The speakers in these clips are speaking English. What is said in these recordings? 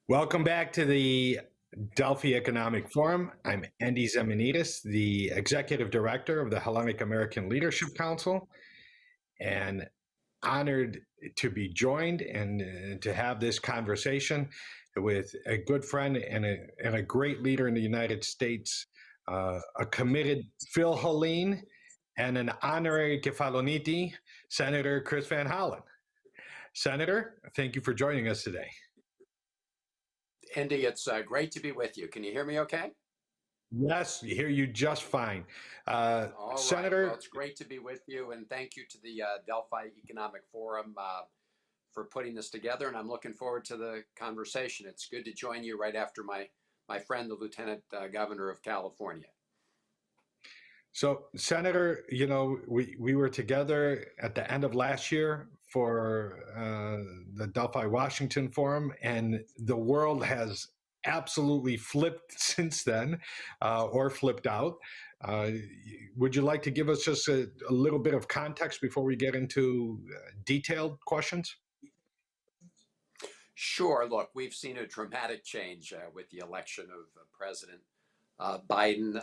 Welcome back to the Delphi Economic Forum. I'm Andy Zemanidis, the Executive Director of the Hellenic American Leadership Council, and honored to be joined and to have this conversation with a good friend and a great leader in the United States, a committed Phil Helene and an honorary Kefaloniti, Senator Krις Βαν Χόλεν. Senator, thank you for joining us today. Andy, it's great to be with you. Can you hear me okay? Yes, we hear you just fine. All right. Senator, Well, it's great to be with you, and thank you to the Delphi Economic Forum for putting this together, and I'm looking forward to the conversation. It's good to join you right after my friend, the Lieutenant Governor of California. so Senator, we were together at the end of last year for the Delphi Washington Forum, and the world has absolutely flipped since then, or flipped out. Would you like to give us just a little bit of context before we get into detailed questions? Sure. Look, we've seen a dramatic change with the election of President Biden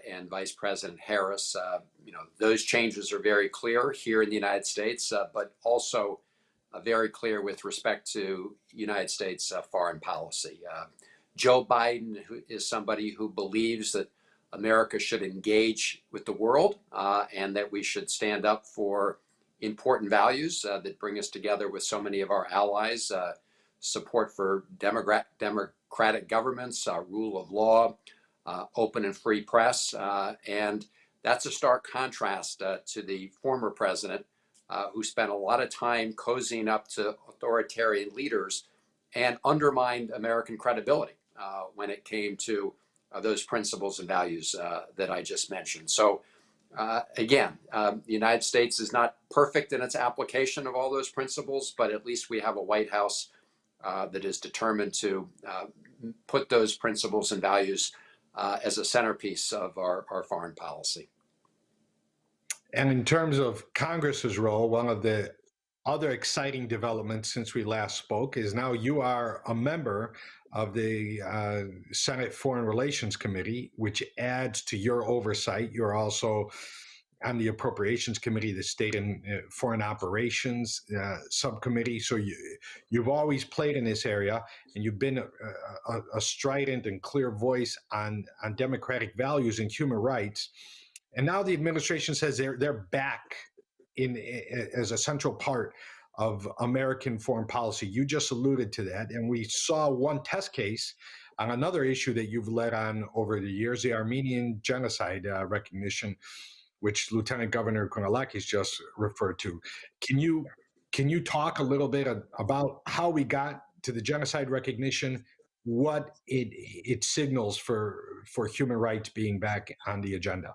and Vice President Harris. Those changes are very clear here in the United States, but also very clear with respect to United States foreign policy. Joe Biden is somebody who believes that America should engage with the world and that we should stand up for important values that bring us together with so many of our allies, support for democratic governments, rule of law, open and free press. And that's a stark contrast to the former president who spent a lot of time cozying up to authoritarian leaders and undermined American credibility when it came to those principles and values that I just mentioned. So again, the United States is not perfect in its application of all those principles, but at least we have a White House that is determined to put those principles and values as a centerpiece of our foreign policy. And in terms of Congress's role, one of the other exciting developments since we last spoke is now you are a member of the Senate Foreign Relations Committee, which adds to your oversight. You're also on the Appropriations Committee, the State and Foreign Operations Subcommittee. So you've always played in this area, and you've been a strident and clear voice on democratic values and human rights. And now the administration says they're back as a central part of American foreign policy. You just alluded to that, and we saw one test case on another issue that you've led on over the years, the Armenian genocide recognition, which Lieutenant Governor Konalakis just referred to. Can you talk a little bit about how we got to the genocide recognition, what it signals for human rights being back on the agenda?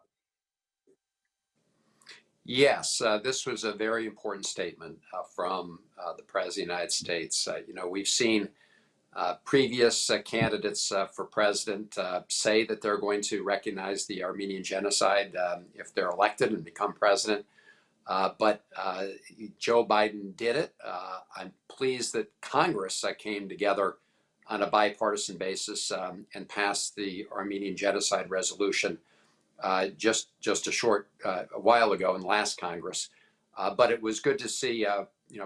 Yes, this was a very important statement from the President of the United States. We've seen previous candidates for president say that they're going to recognize the Armenian genocide if they're elected and become president. But Joe Biden did it. I'm pleased that Congress came together on a bipartisan basis and passed the Armenian genocide resolution just a while ago in the last Congress. But it was good to see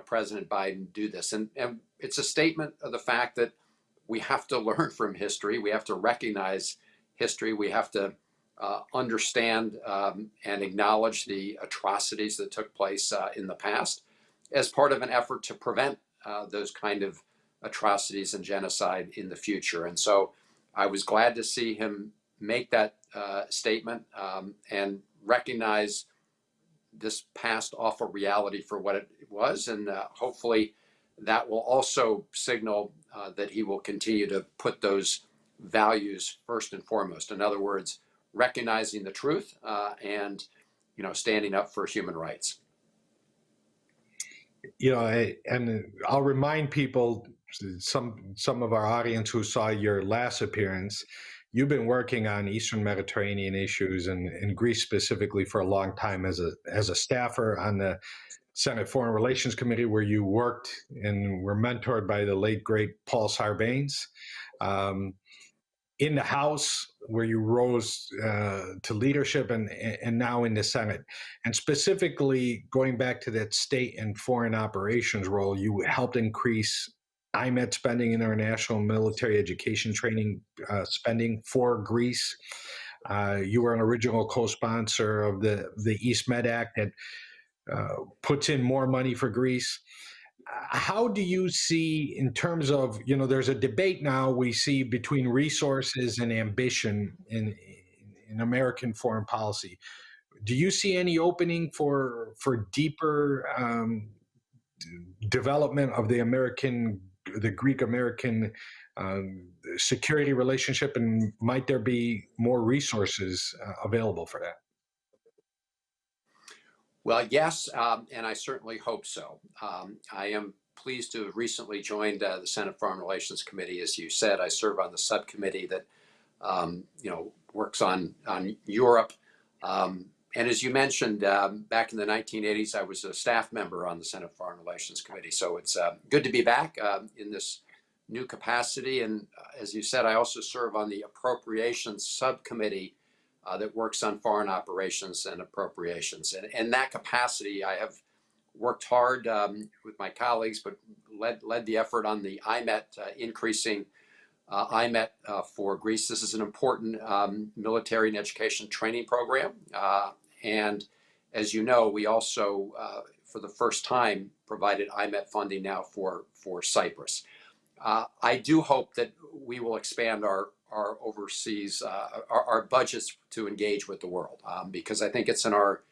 President Biden do this. And it's a statement of the fact that we have to learn from history. We have to recognize history. We have to understand and acknowledge the atrocities that took place in the past as part of an effort to prevent those kind of atrocities and genocide in the future. And so I was glad to see him make that statement and recognize this past awful reality for what it was. And hopefully that will also signal that he will continue to put those values first and foremost. In other words, recognizing the truth and standing up for human rights. And I'll remind people, some of our audience who saw your last appearance, you've been working on Eastern Mediterranean issues and Greece specifically for a long time as a staffer on the Senate Foreign Relations Committee, where you worked and were mentored by the late, great Paul Sarbanes. In the House, where you rose to leadership, and now in the Senate. And specifically, going back to that state and foreign operations role, you helped increase IMET spending, international military education training spending for Greece. You were an original co-sponsor of the East Med Act that puts in more money for Greece. How do you see, in terms of, there's a debate now we see between resources and ambition in American foreign policy. Do you see any opening for deeper development of the Greek-American security relationship, and might there be more resources available for that? Well, yes, and I certainly hope so. I am pleased to have recently joined the Senate Foreign Relations Committee. As you said, I serve on the subcommittee that works on Europe. And as you mentioned, back in the 1980s, I was a staff member on the Senate Foreign Relations Committee. So it's good to be back in this new capacity. And as you said, I also serve on the Appropriations Subcommittee that works on foreign operations and appropriations. And in that capacity, I have worked hard with my colleagues, but led the effort on the IMET, increasing IMET for Greece. This is an important military and education training program. And as you know, we also, for the first time, provided IMET funding now for Cyprus. I do hope that we will expand our overseas, our budgets to engage with the world, because I think it's in our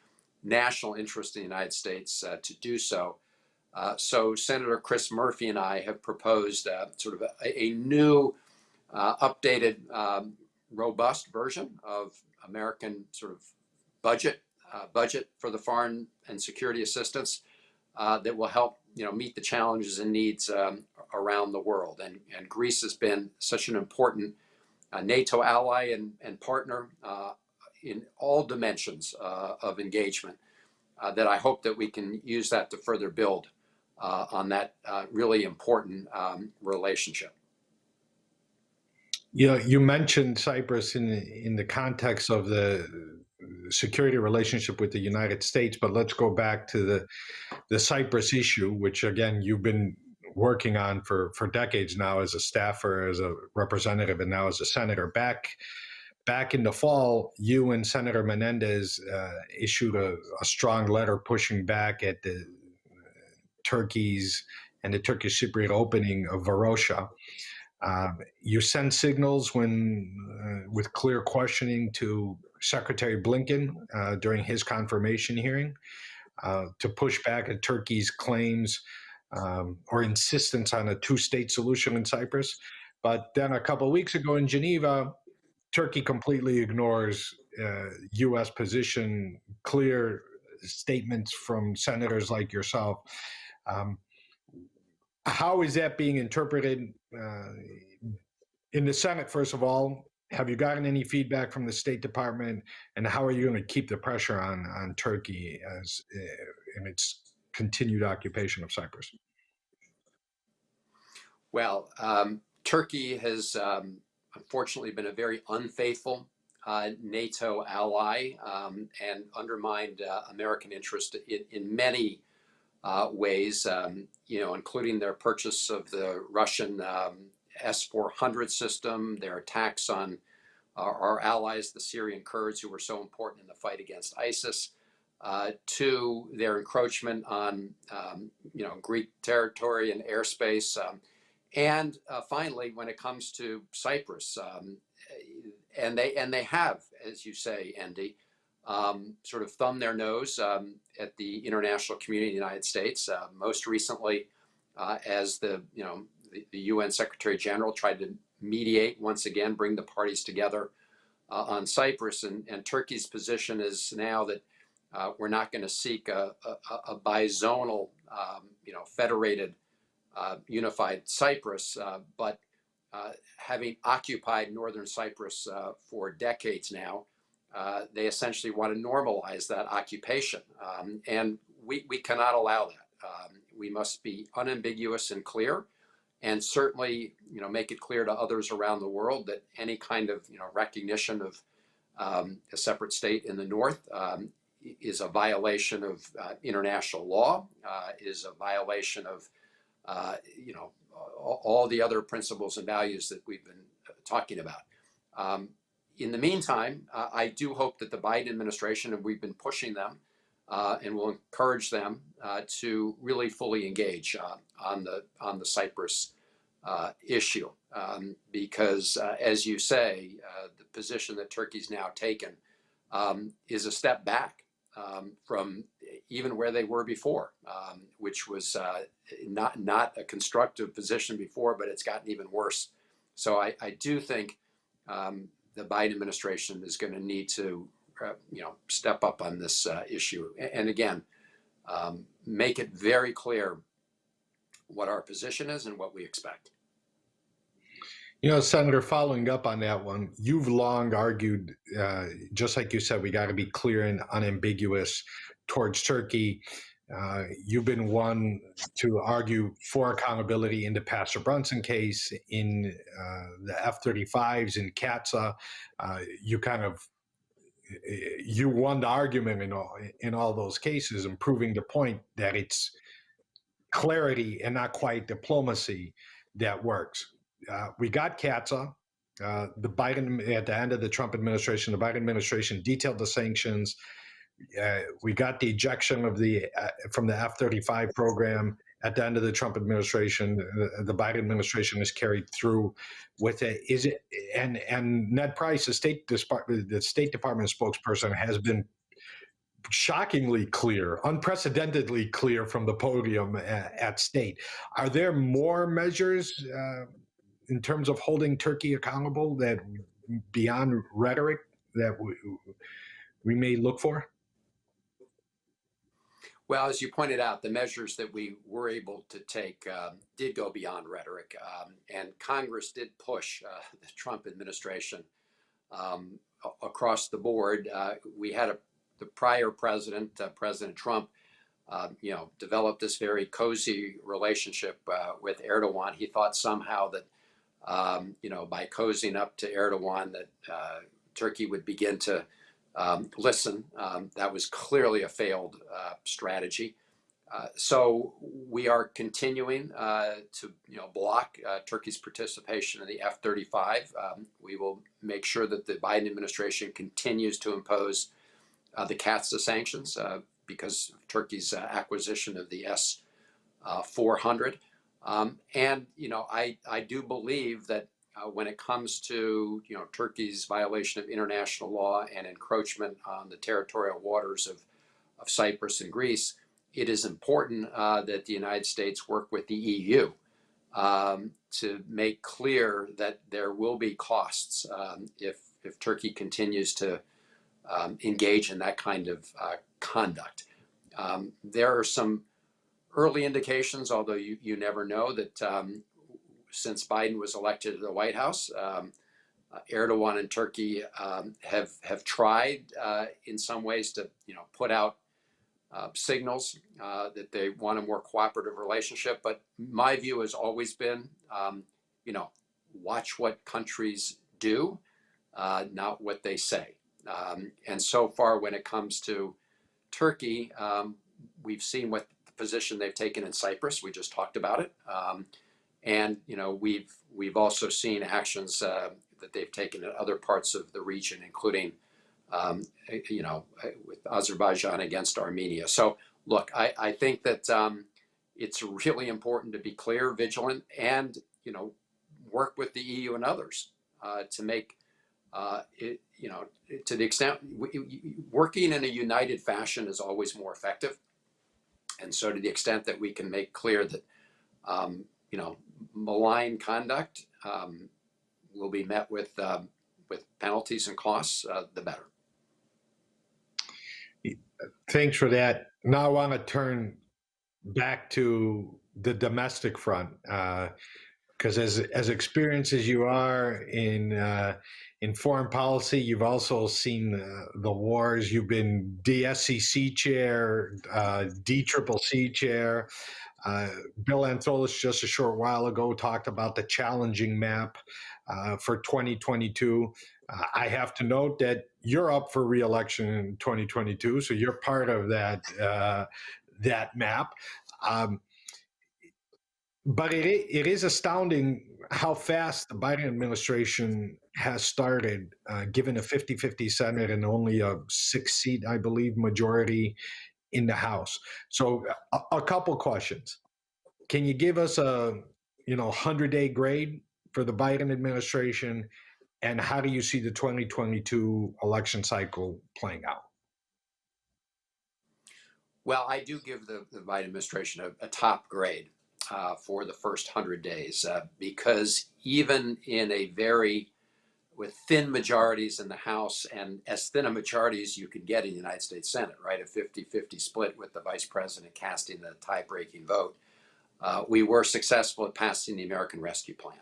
national interest in the United States to do so. So Senator Chris Murphy and I have proposed sort of a new, updated, robust version of American sort of budget for the foreign and security assistance that will help meet the challenges and needs around the world. And Greece has been such an important NATO ally and partner in all dimensions of engagement that I hope that we can use that to further build on that really important relationship. You mentioned Cyprus in the context of the security relationship with the United States, but let's go back to the Cyprus issue, which again you've been working on for decades now as a staffer, as a representative, and now as a senator. Back in the fall, you and Senator Menendez issued a strong letter pushing back at the Turkey's and the Turkish Cypriot opening of Varosha. You sent signals with clear questioning to Secretary Blinken during his confirmation hearing to push back at Turkey's claims or insistence on a two-state solution in Cyprus. But then a couple of weeks ago in Geneva, Turkey completely ignores U.S. position, clear statements from senators like yourself. How is that being interpreted in the Senate, first of all? Have you gotten any feedback from the State Department? And how are you going to keep the pressure on Turkey as in its continued occupation of Cyprus? Well, Turkey has unfortunately been a very unfaithful NATO ally and undermined American interest in many ways, including their purchase of the Russian S-400 system, their attacks on our allies, the Syrian Kurds, who were so important in the fight against ISIS, to their encroachment on Greek territory and airspace, and finally, when it comes to Cyprus, and they have, as you say, Andy, sort of thumbed their nose at the international community of the United States. Most recently, as the UN Secretary General tried to mediate once again, bring the parties together on Cyprus, and Turkey's position is now that we're not going to seek a bizonal, federated, unified Cyprus, but having occupied northern Cyprus for decades now, they essentially want to normalize that occupation. And we cannot allow that. We must be unambiguous and clear, and certainly, make it clear to others around the world that any kind of, recognition of a separate state in the north is a violation of international law, is a violation of, all the other principles and values that we've been talking about. In the meantime, I do hope that the Biden administration, and we've been pushing them, and will encourage them to really fully engage on the Cyprus issue, because as you say, the position that Turkey's now taken is a step back from even where they were before, which was not a constructive position before, but it's gotten even worse. So I do think the Biden administration is going to need to step up on this issue, and again, make it very clear what our position is and what we expect. Senator, following up on that one, you've long argued, just like you said, we got to be clear and unambiguous towards Turkey. You've been one to argue for accountability in the Pastor Brunson case, in the F-35s, in Katsa. You won the argument in all those cases, and proving the point that it's clarity and not quite diplomacy that works. We got Katsa. The Biden, at the end of the Trump administration, the Biden administration detailed the sanctions. We got the ejection of from the F-35 program at the end of the Trump administration. The Biden administration has carried through with it. And Ned Price, the State Department spokesperson, has been shockingly clear, unprecedentedly clear from the podium at state. Are there more measures in terms of holding Turkey accountable that beyond rhetoric that we may look for? Well, as you pointed out, the measures that we were able to take did go beyond rhetoric, and Congress did push the Trump administration across the board. We had the prior president, President Trump, developed this very cozy relationship with Erdogan. He thought somehow that, by cozying up to Erdogan, that Turkey would begin to listen. That was clearly a failed strategy. So we are continuing to block Turkey's participation in the F-35. We will make sure that the Biden administration continues to impose the CATSA sanctions because of Turkey's acquisition of the S-400. And I do believe that when it comes to Turkey's violation of international law and encroachment on the territorial waters of Cyprus and Greece, it is important that the United States work with the EU to make clear that there will be costs if Turkey continues to engage in that kind of conduct. There are some early indications, although you never know, that since Biden was elected to the White House, Erdogan and Turkey have tried in some ways to put out signals that they want a more cooperative relationship. But my view has always been, watch what countries do, not what they say. And so far, when it comes to Turkey, we've seen what the position they've taken in Cyprus. We just talked about it. And we've also seen actions that they've taken in other parts of the region, including with Azerbaijan against Armenia. So look, I think that it's really important to be clear, vigilant, and work with the EU and others to make it, to the extent working in a united fashion is always more effective. And so to the extent that we can make clear that malign conduct will be met with penalties and costs, the better. Thanks for that. Now I want to turn back to the domestic front. because as experienced as you are in foreign policy, you've also seen the wars. You've been DSCC chair, DCCC chair. Bill Antholis just a short while ago talked about the challenging map for 2022. I have to note that you're up for re-election in 2022, so you're part of that that map. But it is astounding how fast the Biden administration has started, given a 50-50 Senate and only a 6-seat, I believe, majority in the House. So a couple questions. Can you give us a 100-day grade for the Biden administration, and how do you see the 2022 election cycle playing out? Well, I do give the Biden administration a top grade for the first 100 days because even in with thin majorities in the House and as thin a majority as you could get in the United States Senate, right, a 50-50 split with the vice president casting the tie-breaking vote, we were successful at passing the American Rescue Plan.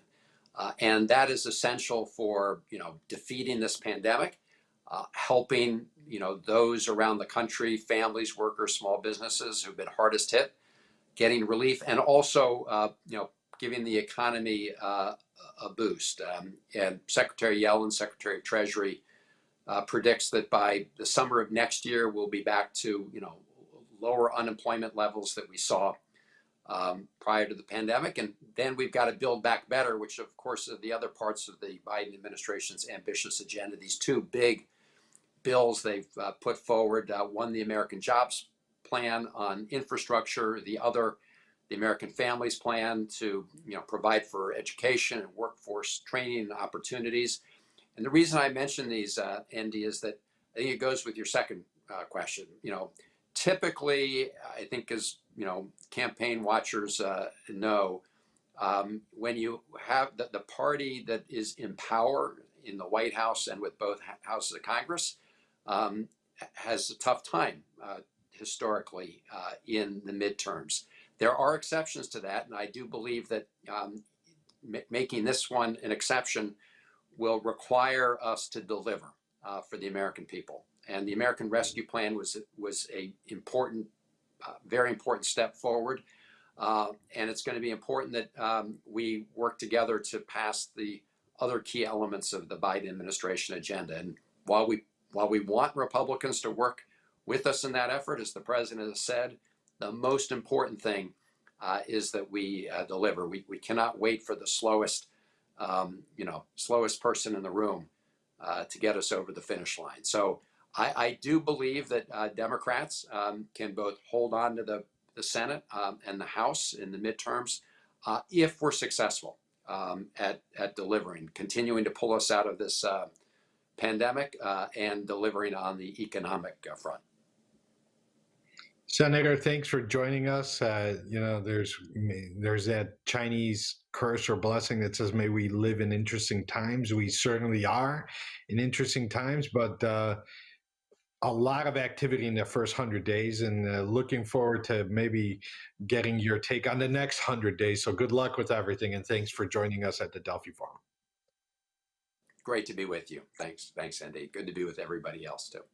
And that is essential for, defeating this pandemic, helping, those around the country, families, workers, small businesses who've been hardest hit, getting relief, and also, giving the economy a boost. And Secretary Yellen, Secretary of Treasury, predicts that by the summer of next year, we'll be back to, lower unemployment levels that we saw prior to the pandemic. And then we've got to build back better, which of course are the other parts of the Biden administration's ambitious agenda. These two big bills they've put forward, one, the American Jobs Plan on infrastructure, the other, the American Families Plan to provide for education and workforce training and opportunities. And the reason I mention these, Andy, is that I think it goes with your second question. Typically, I think as campaign watchers know, when you have the party that is in power in the White House and with both houses of Congress has a tough time historically in the midterms. There are exceptions to that, and I do believe that making this one an exception will require us to deliver for the American people. And the American Rescue Plan was a important, very important step forward. And it's going to be important that we work together to pass the other key elements of the Biden administration agenda. And while we want Republicans to work with us in that effort, as the president has said, the most important thing is that we deliver. We cannot wait for the slowest person in the room to get us over the finish line. So I do believe that Democrats can both hold on to the Senate and the House in the midterms if we're successful at delivering, continuing to pull us out of this pandemic and delivering on the economic front. Senator, thanks for joining us. There's that Chinese curse or blessing that says, may we live in interesting times. We certainly are in interesting times, but a lot of activity in the first 100 days, and looking forward to maybe getting your take on the next 100 days. So good luck with everything, and thanks for joining us at the Delphi Forum. Great to be with you. Thanks, Andy. Good to be with everybody else too.